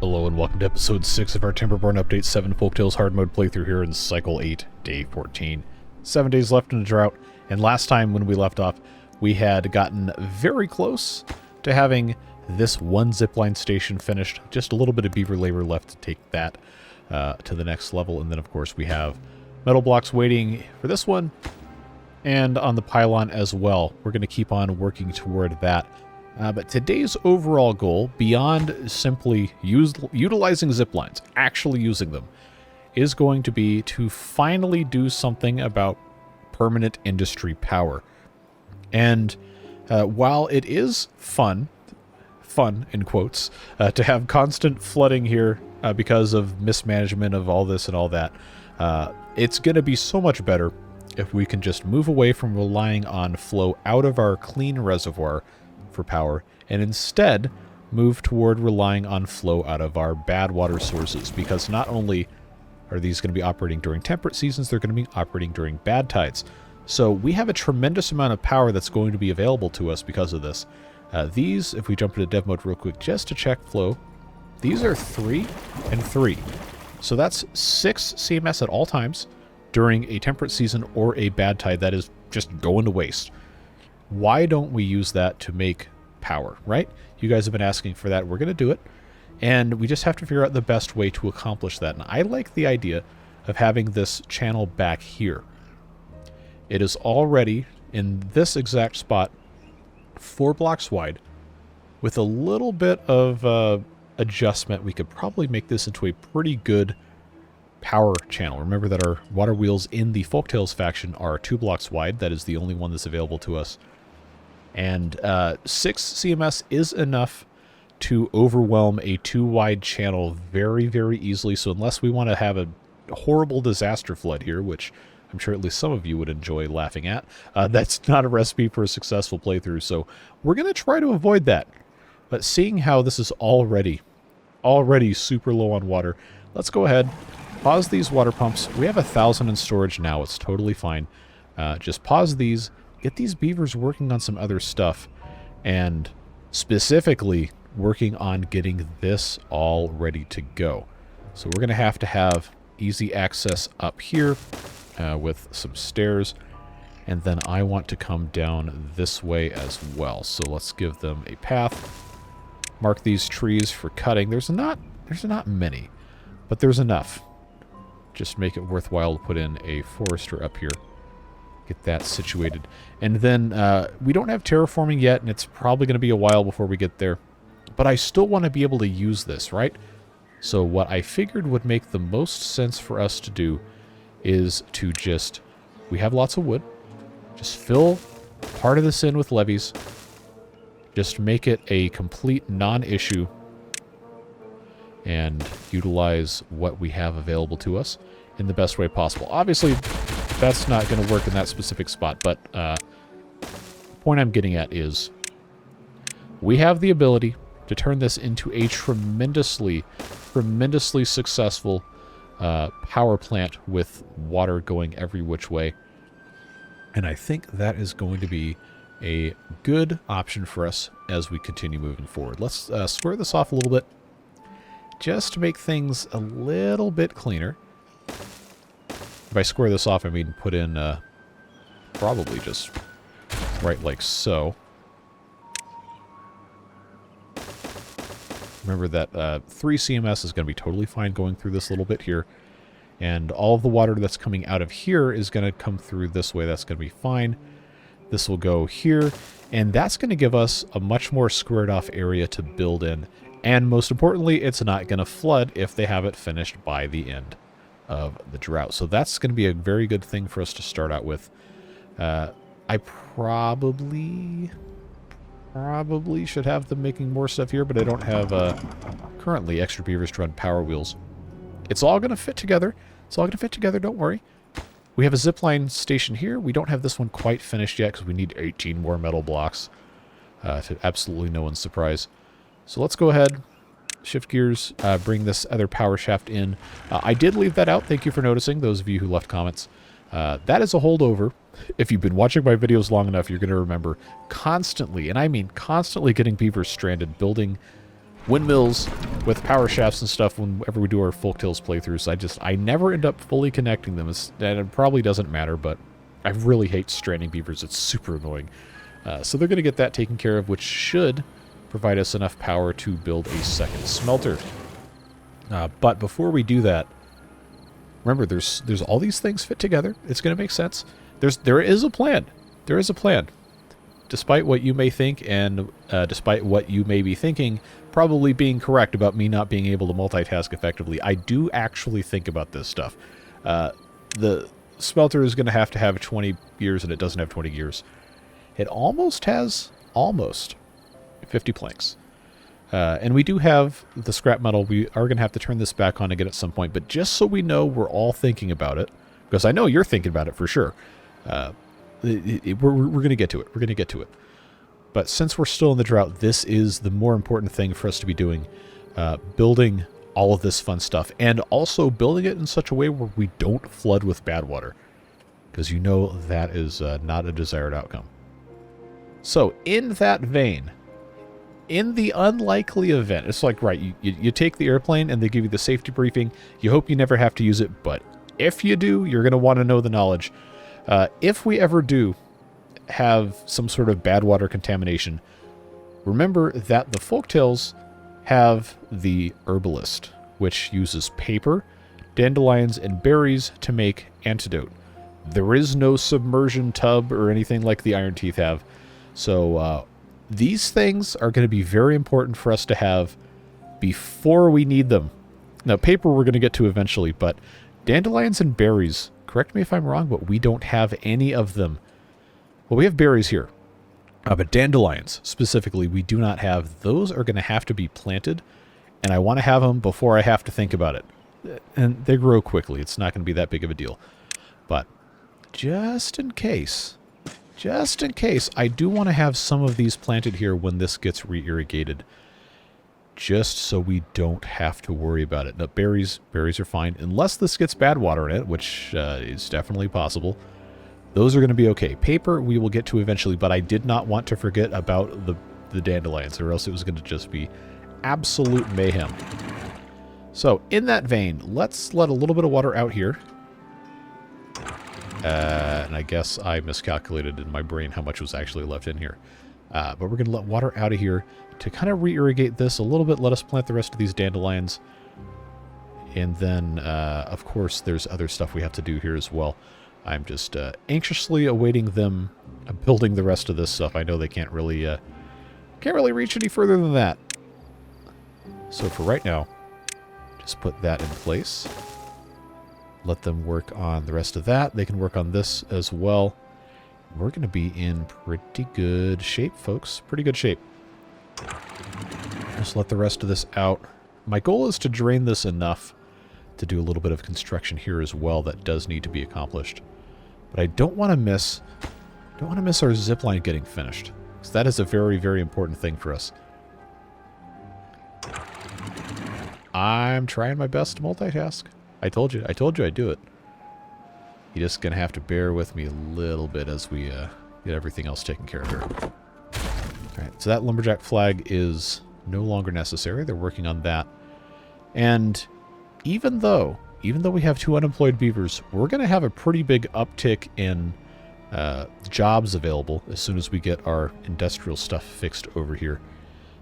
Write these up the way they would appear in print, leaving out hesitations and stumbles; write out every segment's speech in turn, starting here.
Hello and welcome to episode 6 of our Timberborn Update 7 Folktails Hard Mode playthrough here in Cycle 8, Day 14. 7 days left in the drought, and last time when we left off, we had gotten very close to having this one zipline station finished. Just a little bit of beaver labor left to take that to the next level, and then of course we have metal blocks waiting for this one, and on the pylon as well. We're going to keep on working toward that. But today's overall goal, beyond simply utilizing ziplines, actually using them, is going to be to finally do something about permanent industry power. And while it is fun in quotes, to have constant flooding here because of mismanagement of all this and all that, it's going to be so much better if we can just move away from relying on flow out of our clean reservoir for power, and instead move toward relying on flow out of our bad water sources, because not only are these going to be operating during temperate seasons, they're going to be operating during bad tides. So we have a tremendous amount of power that's going to be available to us because of this. These, if we jump into dev mode real quick just to check flow, these are 3 and 3. So that's 6 CMS at all times during a temperate season or a bad tide that is just going to waste. Why don't we use that to make power, right? You guys have been asking for that. We're going to do it. And we just have to figure out the best way to accomplish that. And I like the idea of having this channel back here. It is already in this exact spot, 4 blocks wide. With a little bit of adjustment, we could probably make this into a pretty good power channel. Remember that our water wheels in the Folktails faction are 2 blocks wide. That is the only one that's available to us. And 6 CMS is enough to overwhelm a 2-wide channel very, very easily. So unless we want to have a horrible disaster flood here, which I'm sure at least some of you would enjoy laughing at, that's not a recipe for a successful playthrough. So we're going to try to avoid that. But seeing how this is already super low on water, let's go ahead, pause these water pumps. We have 1,000 in storage now. It's totally fine. Just pause these. Get these beavers working on some other stuff, and specifically working on getting this all ready to go. So we're going to have easy access up here with some stairs, and then I want to come down this way as well. So let's give them a path. Mark these trees for cutting. There's not many, but there's enough. Just make it worthwhile to put in a forester up here. Get that situated. And then we don't have terraforming yet, and it's probably going to be a while before we get there. But I still want to be able to use this, right? So what I figured would make the most sense for us to do is to just... We have lots of wood. Just fill part of this in with levees. Just make it a complete non-issue. And utilize what we have available to us in the best way possible. Obviously, that's not going to work in that specific spot, but the point I'm getting at is we have the ability to turn this into a tremendously successful power plant with water going every which way. And I think that is going to be a good option for us as we continue moving forward. Let's square this off a little bit just to make things a little bit cleaner. If I square this off, I mean put in probably just right like so. Remember that 3 CMS is going to be totally fine going through this little bit here. And all of the water that's coming out of here is going to come through this way. That's going to be fine. This will go here. And that's going to give us a much more squared off area to build in. And most importantly, it's not going to flood if they have it finished by the end of the drought. So that's going to be a very good thing for us to start out with. I probably should have them making more stuff here, but I don't have currently extra beavers to run power wheels. It's all going to fit together. It's all going to fit together, don't worry. We have a zipline station here. We don't have this one quite finished yet because we need 18 more metal blocks to absolutely no one's surprise. So let's go ahead, shift gears, bring this other power shaft in. I did leave that out. Thank you for noticing, those of you who left comments. That is a holdover. If you've been watching my videos long enough, you're going to remember constantly, and I mean constantly, getting beavers stranded, building windmills with power shafts and stuff whenever we do our Folktails playthroughs. I never end up fully connecting them, and it probably doesn't matter, but I really hate stranding beavers. It's super annoying. So they're going to get that taken care of, which should provide us enough power to build a second smelter. But before we do that, remember, there's all these things fit together. It's going to make sense. There is a plan. There is a plan. Despite what you may think, and despite what you may be thinking, probably being correct about me not being able to multitask effectively, I do actually think about this stuff. The smelter is going to have 20 gears, and it doesn't have 20 gears. It almost has 50 planks. And we do have the scrap metal. We are going to have to turn this back on again at some point, but just so we know we're all thinking about it, because I know you're thinking about it for sure. We're going to get to it. We're going to get to it. But since we're still in the drought, this is the more important thing for us to be doing. Building all of this fun stuff, and also building it in such a way where we don't flood with bad water. Because you know that is not a desired outcome. So, in that vein, in the unlikely event, it's like, right, you take the airplane and they give you the safety briefing. You hope you never have to use it, but if you do, you're going to want to know the knowledge. If we ever do have some sort of bad water contamination, remember that the Folktails have the herbalist, which uses paper, dandelions, and berries to make antidote. There is no submersion tub or anything like the Iron Teeth have. So these things are going to be very important for us to have before we need them. Now, paper we're going to get to eventually, but dandelions and berries, correct me if I'm wrong, but we don't have any of them. Well, we have berries here, but dandelions specifically we do not have. Those are going to have to be planted, and I want to have them before I have to think about it. And they grow quickly. It's not going to be that big of a deal. But just in case, I do want to have some of these planted here when this gets re-irrigated, just so we don't have to worry about it. Now, berries are fine, unless this gets bad water in it, which is definitely possible. Those are going to be okay. Paper we will get to eventually, but I did not want to forget about the dandelions, or else it was going to just be absolute mayhem. So, in that vein, let's let a little bit of water out here. And I guess I miscalculated in my brain how much was actually left in here. But we're going to let water out of here to kind of re-irrigate this a little bit. Let us plant the rest of these dandelions. And then, of course, there's other stuff we have to do here as well. I'm just anxiously awaiting them building the rest of this stuff. I know they can't really reach any further than that. So for right now, just put that in place. Let them work on the rest of that. They can work on this as well. We're going to be in pretty good shape, folks. Pretty good shape. Just let the rest of this out. My goal is to drain this enough to do a little bit of construction here as well. That does need to be accomplished. But I don't want to miss our zipline getting finished, because that is a very, very important thing for us. I'm trying my best to multitask. I told you I'd do it. You're just going to have to bear with me a little bit as we get everything else taken care of here. Alright, so that lumberjack flag is no longer necessary. They're working on that. And even though we have 2 unemployed beavers, we're going to have a pretty big uptick in jobs available as soon as we get our industrial stuff fixed over here.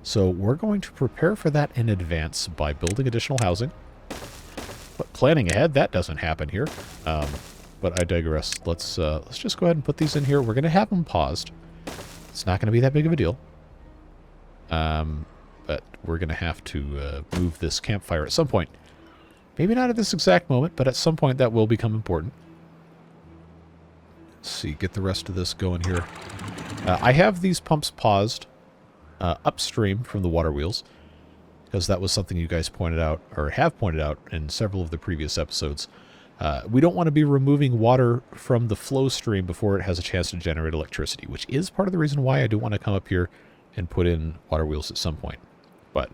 So we're going to prepare for that in advance by building additional housing. But planning ahead, that doesn't happen here. But I digress. Let's just go ahead and put these in here. We're going to have them paused. It's not going to be that big of a deal. But we're going to have to move this campfire at some point. Maybe not at this exact moment, but at some point that will become important. Let's see, get the rest of this going here. I have these pumps paused upstream from the water wheels, because that was something you guys pointed out, or have pointed out in several of the previous episodes. We don't want to be removing water from the flow stream before it has a chance to generate electricity, which is part of the reason why I do want to come up here and put in water wheels at some point. But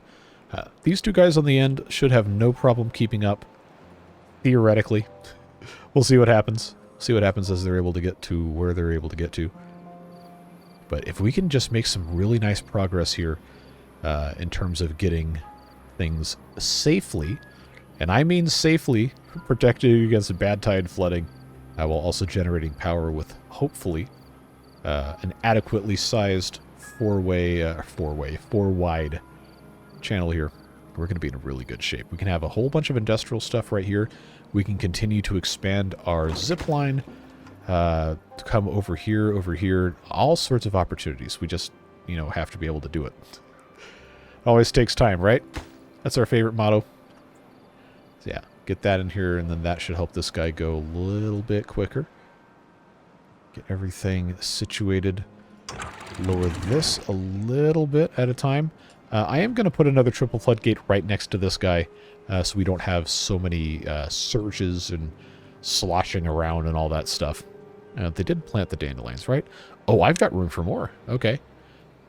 these 2 guys on the end should have no problem keeping up, theoretically. We'll see what happens. See what happens as they're able to get to where they're able to get to. But if we can just make some really nice progress here in terms of getting things safely, and I mean safely, protecting you against bad tide flooding, while also generating power with, hopefully, an adequately sized four-wide channel here. We're going to be in really good shape. We can have a whole bunch of industrial stuff right here. We can continue to expand our zipline, to come over here, all sorts of opportunities. We just, you know, have to be able to do it. Always takes time, right? That's our favorite motto. So yeah, get that in here, and then that should help this guy go a little bit quicker. Get everything situated. Lower this a little bit at a time. I am going to put another triple floodgate right next to this guy, so we don't have so many surges and sloshing around and all that stuff. They did plant the dandelions, right? Oh, I've got room for more. Okay.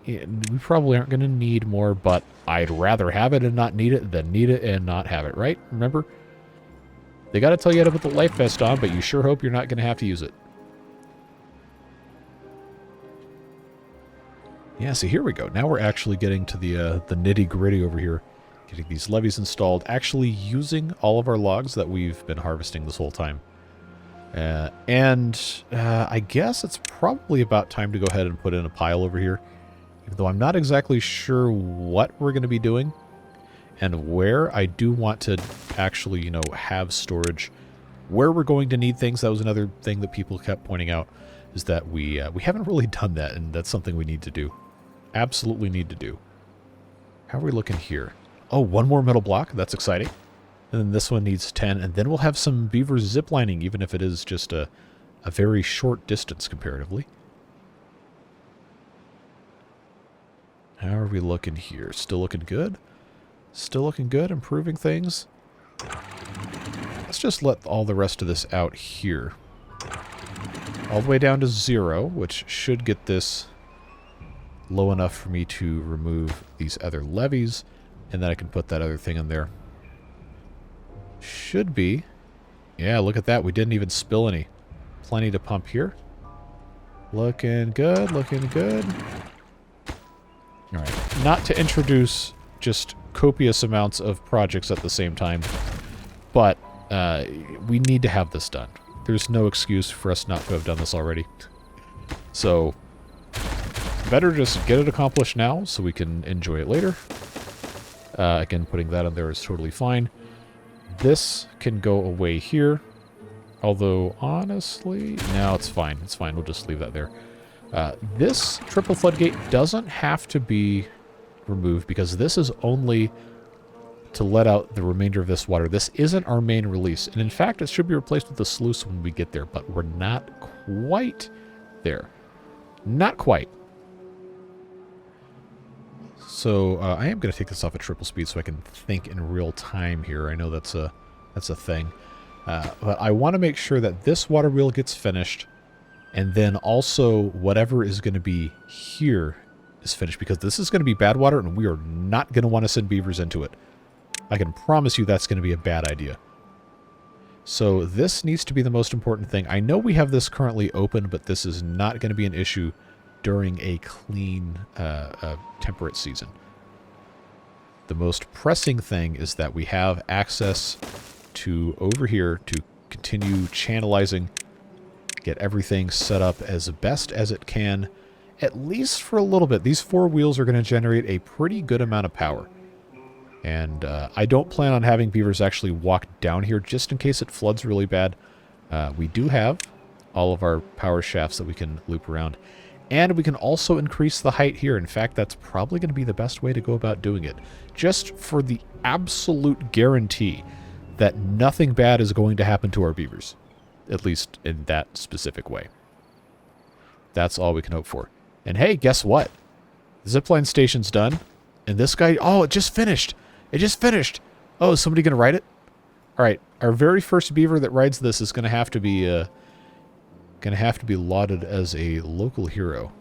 Yeah, we probably aren't going to need more, but I'd rather have it and not need it than need it and not have it, right? Remember? They got to tell you how to put the life vest on, but you sure hope you're not going to have to use it. Yeah, so here we go. Now we're actually getting to the nitty-gritty over here. Getting these levees installed. Actually using all of our logs that we've been harvesting this whole time. I guess it's probably about time to go ahead and put in a pile over here. Even though I'm not exactly sure what we're going to be doing and where. I do want to actually, you know, have storage where we're going to need things. That was another thing that people kept pointing out, is that we haven't really done that, and that's something we need to do. Absolutely need to do. How are we looking here? Oh, one more metal block. That's exciting. And then this one needs 10, and then we'll have some beavers ziplining, even if it is just a very short distance comparatively. How are we looking here? Still looking good? Still looking good, improving things. Let's just let all the rest of this out here. All the way down to 0, which should get this low enough for me to remove these other levees, and then I can put that other thing in there. Should be. Yeah, look at that. We didn't even spill any. Plenty to pump here. Looking good, looking good. Alright, not to introduce just copious amounts of projects at the same time, but we need to have this done. There's no excuse for us not to have done this already. So, better just get it accomplished now so we can enjoy it later. Again, putting that on there is totally fine. This can go away here. Although, honestly, no, it's fine. It's fine. We'll just leave that there. This triple floodgate doesn't have to be removed because this is only to let out the remainder of this water. This isn't our main release. And in fact, it should be replaced with the sluice when we get there, but we're not quite there. Not quite. So I am going to take this off at triple speed so I can think in real time here. I know that's a thing. But I want to make sure that this water wheel gets finished, and then also whatever is going to be here is finished, because this is going to be bad water and we are not going to want to send beavers into it. I can promise you that's going to be a bad idea. So this needs to be the most important thing. I know we have this currently open, but this is not going to be an issue during a clean, temperate season. The most pressing thing is that we have access to over here to continue channelizing, get everything set up as best as it can, at least for a little bit. These 4 wheels are going to generate a pretty good amount of power. And I don't plan on having beavers actually walk down here just in case it floods really bad. We do have all of our power shafts that we can loop around. And we can also increase the height here. In fact, that's probably going to be the best way to go about doing it. Just for the absolute guarantee that nothing bad is going to happen to our beavers. At least in that specific way. That's all we can hope for. And hey, guess what? The zipline station's done. And this guy... Oh, it just finished! It just finished! Oh, is somebody going to ride it? Alright, our very first beaver that rides this is going to have to be... lauded as a local hero.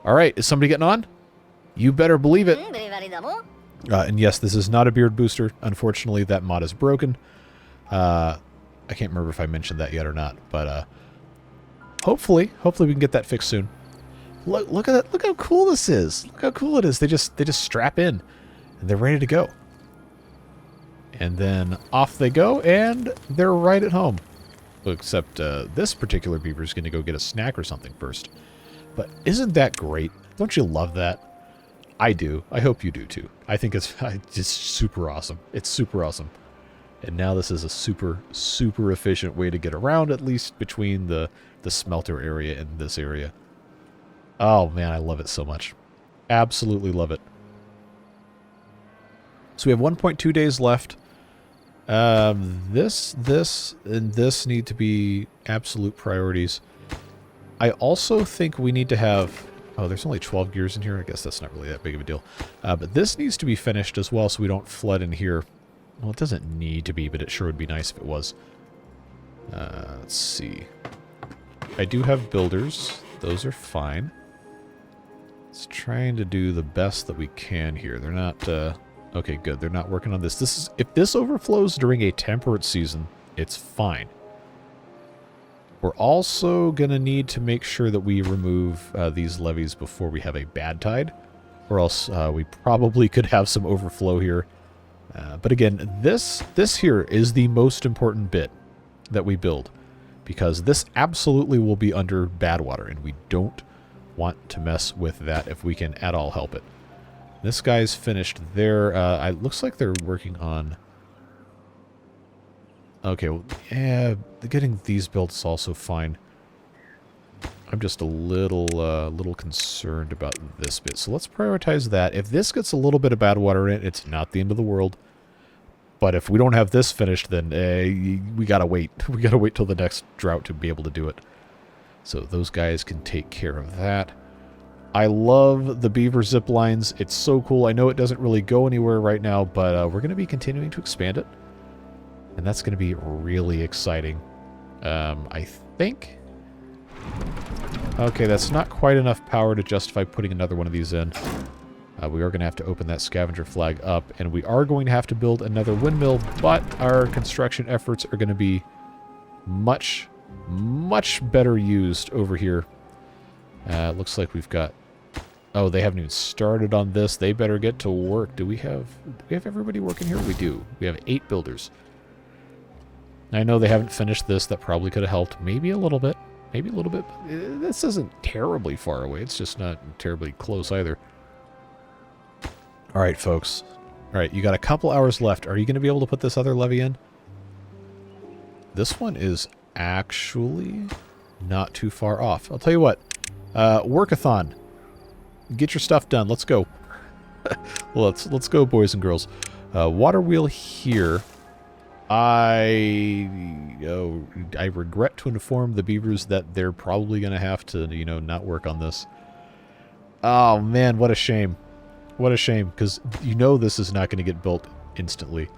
Alright, is somebody getting on? You better believe it. And yes, this is not a beard booster. Unfortunately, that mod is broken. I can't remember if I mentioned that yet or not, but hopefully we can get that fixed soon. Look at that! Look how cool this is! Look how cool it is! They just strap in, and they're ready to go. And then off they go, and they're right at home. Except this particular beaver is going to go get a snack or something first. But isn't that great? Don't you love that? I do. I hope you do too. I think it's just super awesome. It's super awesome. And now this is a super, super efficient way to get around, at least between the smelter area and this area. Oh man, I love it so much. Absolutely love it. So we have 1.2 days left. This, and this need to be absolute priorities. I also think we need to have... Oh, there's only 12 gears in here. I guess that's not really that big of a deal. But this needs to be finished as well so we don't flood in here. Well, it doesn't need to be, but it sure would be nice if it was. Let's see. I do have builders. Those are fine. It's trying to do the best that we can here. They're not... okay, good. They're not working on this. This is... If this overflows during a temperate season, it's fine. We're also going to need to make sure that we remove these levees before we have a bad tide, or else we probably could have some overflow here. But again, this here is the most important bit that we build, because this absolutely will be under badwater, and we don't want to mess with that if we can at all help it. This guy's finished there. It looks like they're working on... Okay, well, yeah, getting these built is also fine. I'm just a little concerned about this bit. So let's prioritize that. If this gets a little bit of bad water in it, it's not the end of the world. But if we don't have this finished, then we gotta wait. We gotta wait till the next drought to be able to do it. So those guys can take care of that. I love the beaver zip lines. It's so cool. I know it doesn't really go anywhere right now, but we're going to be continuing to expand it. And that's going to be really exciting. I think... Okay, that's not quite enough power to justify putting another one of these in. We are going to have to open that scavenger flag up, and we are going to have to build another windmill, but our construction efforts are going to be much, much better used over here. It looks like we've got... Oh, they haven't even started on this. They better get to work. Do we have everybody working here? We do. We have 8 builders. I know they haven't finished this. That probably could have helped. Maybe a little bit. Maybe a little bit. This isn't terribly far away. It's just not terribly close either. All right, folks. All right, you got a couple hours left. Are you going to be able to put this other levee in? This one is actually not too far off. I'll tell you what. Workathon. Get your stuff done. Let's go. Let's go, boys and girls. Water wheel here. I regret to inform the beavers that they're probably going to have to, not work on this. Oh, man, what a shame. What a shame, because this is not going to get built instantly.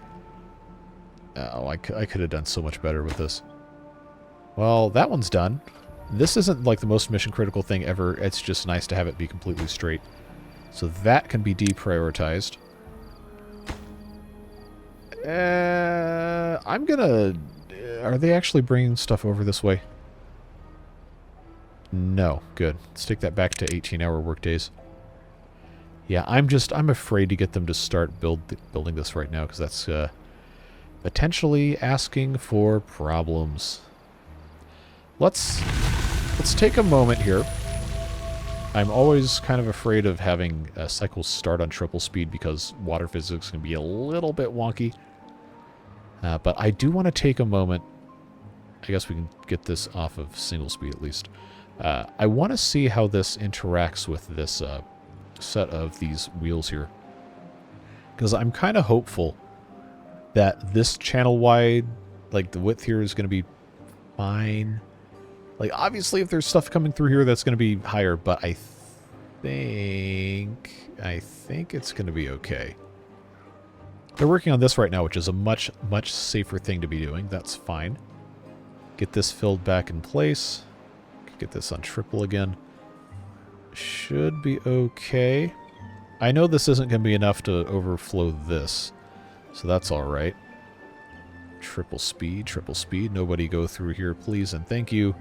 Oh, I could have done so much better with this. Well, that one's done. This isn't like the most mission-critical thing ever. It's just nice to have it be completely straight. So that can be deprioritized. I'm gonna... Are they actually bringing stuff over this way? No. Good. Let's take that back to 18-hour workdays. Yeah, I'm afraid to get them to start building this right now, because that's potentially asking for problems. Let's take a moment here. I'm always kind of afraid of having cycles start on triple speed because water physics can be a little bit wonky. But I do want to take a moment. I guess we can get this off of single speed at least. I want to see how this interacts with this set of these wheels here. Because I'm kind of hopeful that this channel wide, like the width here, is going to be fine. Like, obviously, if there's stuff coming through here, that's going to be higher, but I think it's going to be okay. They're working on this right now, which is a much, much safer thing to be doing. That's fine. Get this filled back in place. Get this on triple again. Should be okay. I know this isn't going to be enough to overflow this, so that's all right. Triple speed, triple speed. Nobody go through here, please, and thank you.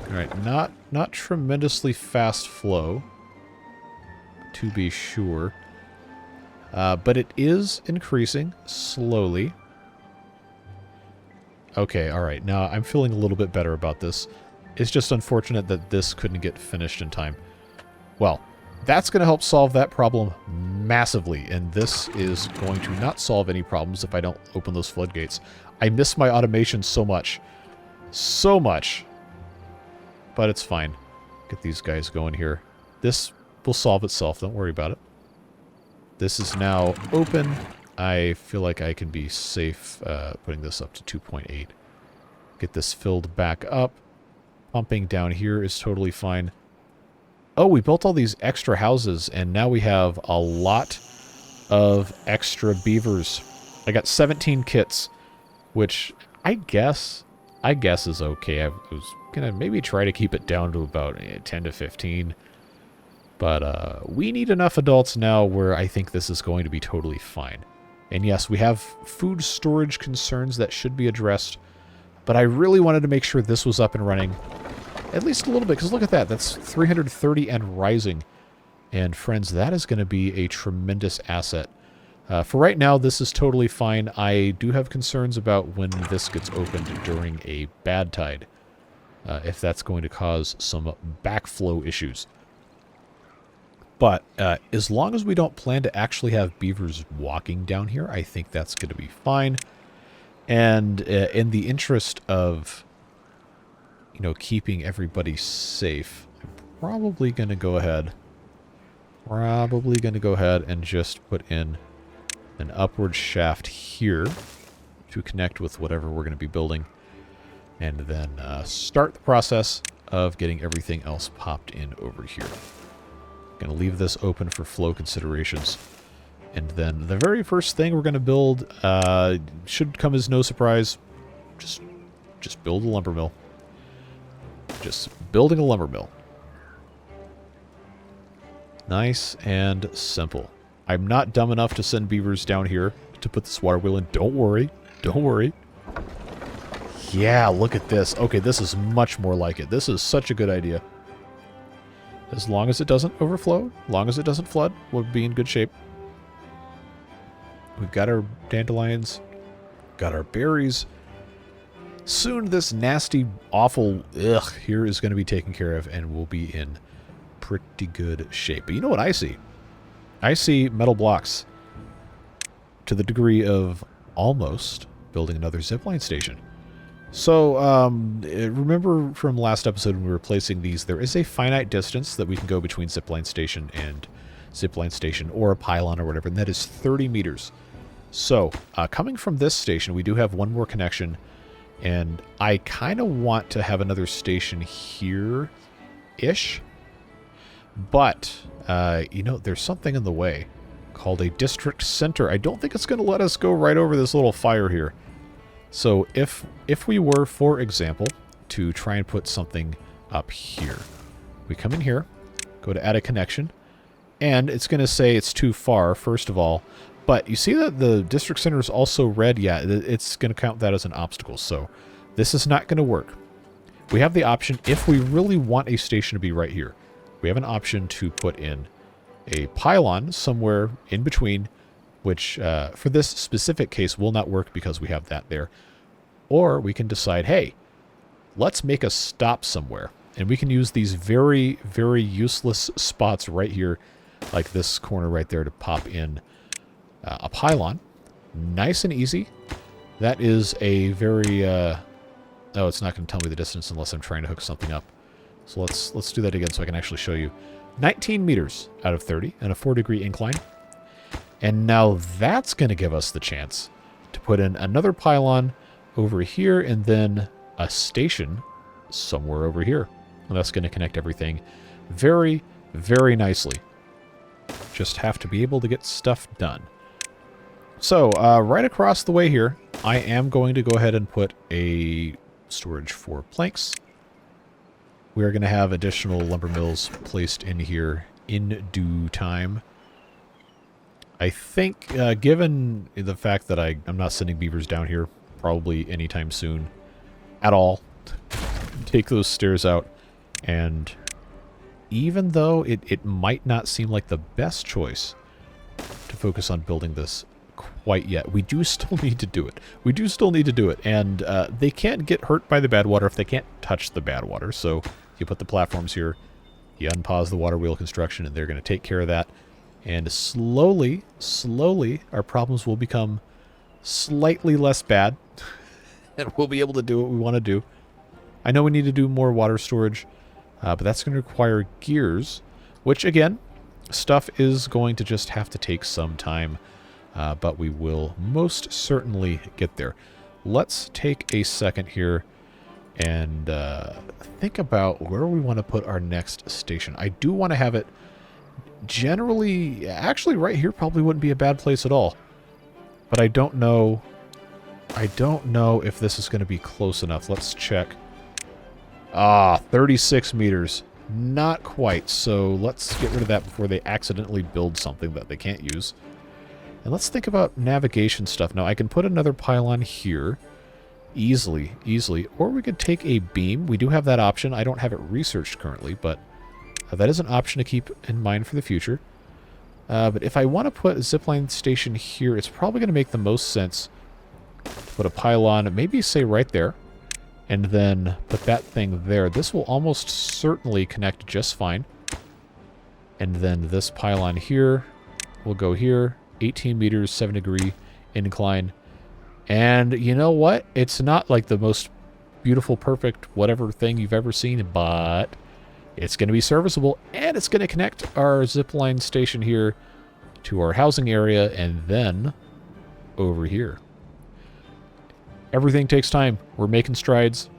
Alright, not tremendously fast flow, to be sure. But it is increasing slowly. Okay, alright. Now I'm feeling a little bit better about this. It's just unfortunate that this couldn't get finished in time. Well, that's going to help solve that problem massively, and this is going to not solve any problems if I don't open those floodgates. I miss my automation so much. So much. But it's fine. Get these guys going here. This will solve itself. Don't worry about it. This is now open. I feel like I can be safe putting this up to 2.8. Get this filled back up. Pumping down here is totally fine. Oh, we built all these extra houses, and now we have a lot of extra beavers. I got 17 kits, which I guess is okay. I was going to maybe try to keep it down to about 10 to 15. But we need enough adults now where I think this is going to be totally fine. And yes, we have food storage concerns that should be addressed. But I really wanted to make sure this was up and running. At least a little bit, because look at that. That's 330 and rising. And friends, that is going to be a tremendous asset. For right now, this is totally fine. I do have concerns about when this gets opened during a bad tide. If that's going to cause some backflow issues. But as long as we don't plan to actually have beavers walking down here, I think that's going to be fine. And in the interest of, you know, keeping everybody safe, I'm probably going to go ahead and just put in an upward shaft here to connect with whatever we're going to be building. And then start the process of getting everything else popped in over here. Going to leave this open for flow considerations. And then the very first thing we're going to build should come as no surprise. Just build a lumber mill. Just building a lumber mill. Nice and simple. I'm not dumb enough to send beavers down here to put this water wheel in. Don't worry. Don't worry. Yeah, look at this. Okay, this is much more like it. This is such a good idea. As long as it doesn't overflow, as long as it doesn't flood, we'll be in good shape. We've got our dandelions, got our berries. Soon this nasty, awful here is going to be taken care of, and we'll be in pretty good shape. But you know what I see? I see metal blocks to the degree of almost building another zipline station. So, remember from last episode when we were placing these, there is a finite distance that we can go between zipline station and zipline station, or a pylon or whatever, and that is 30 meters. So, coming from this station, we do have one more connection, and I kind of want to have another station here-ish. But, you know, there's something in the way called a district center. I don't think it's going to let us go right over this little fire here. So if we were, for example, to try and put something up here, we come in here, go to add a connection, and it's going to say it's too far, first of all. But you see that the district center is also red? Yeah, it's going to count that as an obstacle. So this is not going to work. We have the option, if we really want a station to be right here, we have an option to put in a pylon somewhere in between, which for this specific case will not work because we have that there. Or we can decide, hey, let's make a stop somewhere. And we can use these very, very useless spots right here, like this corner right there, to pop in a pylon. Nice and easy. That is a very... oh, it's not going to tell me the distance unless I'm trying to hook something up. So let's do that again so I can actually show you. 19 meters out of 30 and a 4-degree incline. And now that's going to give us the chance to put in another pylon over here and then a station somewhere over here. And that's going to connect everything very, very nicely. Just have to be able to get stuff done. So, right across the way here, I am going to go ahead and put a storage for planks. We are going to have additional lumber mills placed in here in due time. I think, given the fact that I'm not sending beavers down here probably anytime soon at all, take those stairs out, and even though it might not seem like the best choice to focus on building this quite yet. We do still need to do it. We do still need to do it. And they can't get hurt by the bad water if they can't touch the bad water. So you put the platforms here, you unpause the water wheel construction, and they're going to take care of that. And slowly, our problems will become slightly less bad. And we'll be able to do what we want to do. I know we need to do more water storage, but that's going to require gears, which, again, stuff is going to just have to take some time, but we will most certainly get there. Let's take a second here and think about where we want to put our next station. I do want to have it generally, actually right here probably wouldn't be a bad place at all, but I don't know if this is going to be close enough. Let's check. 36 meters. Not quite, so let's get rid of that before they accidentally build something that they can't use. And let's think about navigation stuff. Now, I can put another pylon here easily, or we could take a beam. We do have that option. I don't have it researched currently, but that is an option to keep in mind for the future. But if I want to put a zipline station here, it's probably going to make the most sense to put a pylon, maybe say right there, and then put that thing there. This will almost certainly connect just fine. And then this pylon here will go here. 18 meters, 7-degree incline. And you know what? It's not like the most beautiful, perfect, whatever thing you've ever seen, but it's going to be serviceable. And it's going to connect our zipline station here to our housing area and then over here. Everything takes time. We're making strides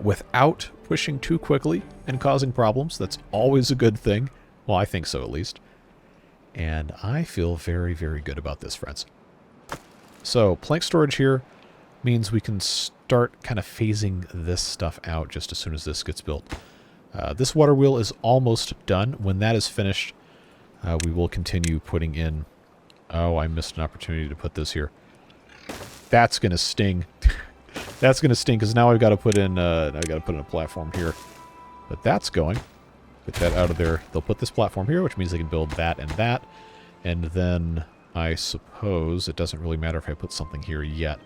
without pushing too quickly and causing problems. That's always a good thing. Well, I think so, at least. And I feel very, very good about this, friends. So, plank storage here means we can start kind of phasing this stuff out just as soon as this gets built. This water wheel is almost done. When that is finished, we will continue putting in... Oh, I missed an opportunity to put this here. That's gonna sting. That's gonna sting because now I've got to put in a platform here. But that's going. Get that out of there. They'll put this platform here, which means they can build that, and then I suppose it doesn't really matter if I put something here yet.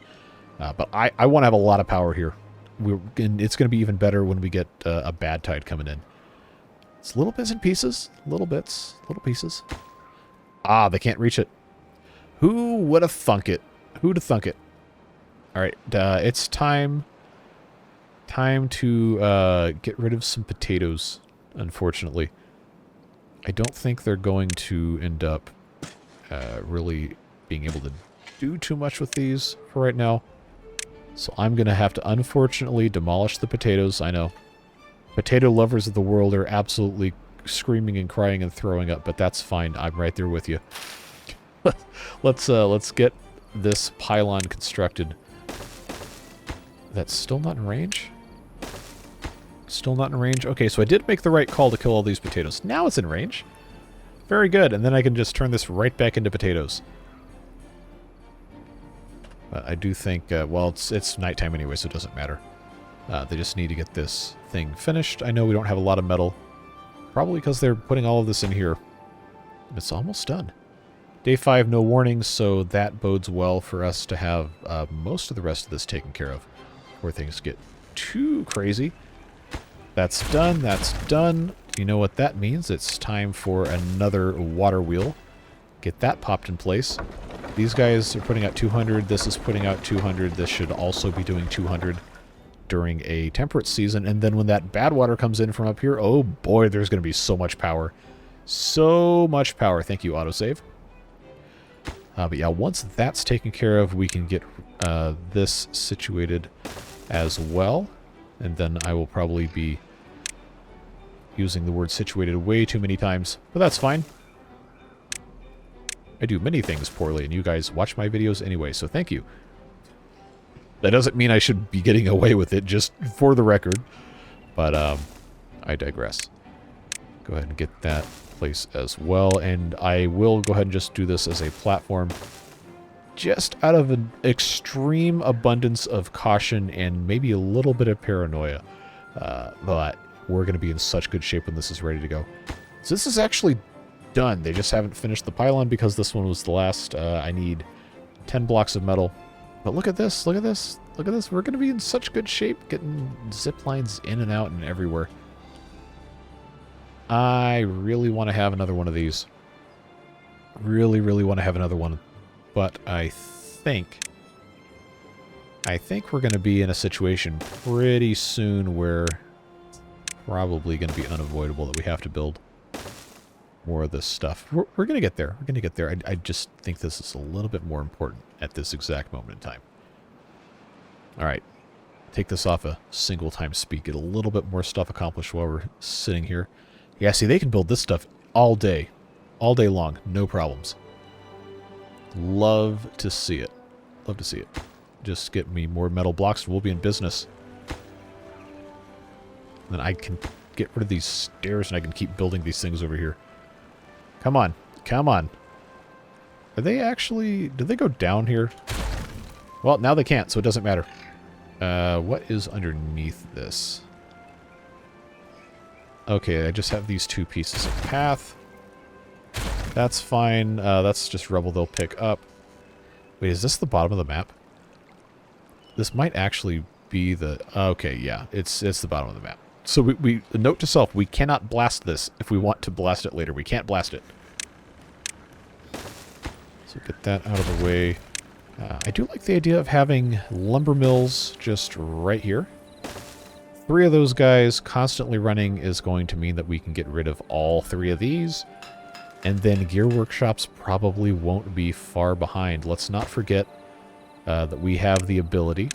But I want to have a lot of power here. And it's going to be even better when we get a bad tide coming in. It's little bits and pieces, little pieces. Ah, they can't reach it. Who would have thunk it? Who'd have thunk it? All right, it's time to get rid of some potatoes, unfortunately. I don't think they're going to end up really being able to do too much with these for right now. So I'm going to have to, unfortunately, demolish the potatoes. I know. Potato lovers of the world are absolutely screaming and crying and throwing up, but that's fine. I'm right there with you. Let's get this pylon constructed. That's still not in range? Still not in range? Okay, so I did make the right call to kill all these potatoes. Now it's in range. Very good, and then I can just turn this right back into potatoes. But I do think, well, it's nighttime anyway, so it doesn't matter. They just need to get this thing finished. I know we don't have a lot of metal. Probably because they're putting all of this in here. It's almost done. Day 5, no warnings, so that bodes well for us to have most of the rest of this taken care of before things get too crazy. That's done. That's done. You know what that means? It's time for another water wheel. Get that popped in place. These guys are putting out 200. This is putting out 200. This should also be doing 200 during a temperate season. And then when that bad water comes in from up here, oh boy, there's going to be so much power. So much power. Thank you, autosave. But yeah, once that's taken care of, we can get this situated as well. And then I will probably be using the word situated way too many times, but that's fine. I do many things poorly, and you guys watch my videos anyway, so thank you. That doesn't mean I should be getting away with it, just for the record. But I digress. Go ahead and get that place as well, and I will go ahead and just do this as a platform. Just out of an extreme abundance of caution and maybe a little bit of paranoia. But we're going to be in such good shape when this is ready to go. So this is actually done. They just haven't finished the pylon because this one was the last. I need 10 blocks of metal. But look at this. Look at this. Look at this. We're going to be in such good shape getting zip lines in and out and everywhere. I really want to have another one of these. Really, really want to have another one. But I think we're going to be in a situation pretty soon where it's probably going to be unavoidable that we have to build more of this stuff. We're going to get there. We're going to get there. I just think this is a little bit more important at this exact moment in time. All right. Take this off a single time speed. Get a little bit more stuff accomplished while we're sitting here. Yeah, see, they can build this stuff all day. All day long. No problems. Love to see it. Love to see it. Just get me more metal blocks and we'll be in business. Then I can get rid of these stairs and I can keep building these things over here. Come on. Come on. Are they actually... Did they go down here? Well, now they can't, so it doesn't matter. What is underneath this? Okay, I just have these two pieces of path. That's fine. That's just rubble they'll pick up. Wait, is this the bottom of the map? This might actually be the... Okay, yeah. It's the bottom of the map. So we note to self, we cannot blast this if we want to blast it later. We can't blast it. So get that out of the way. I do like the idea of having lumber mills just right here. 3 of those guys constantly running is going to mean that we can get rid of all 3 of these. And then gear workshops probably won't be far behind. Let's not forget that we have the ability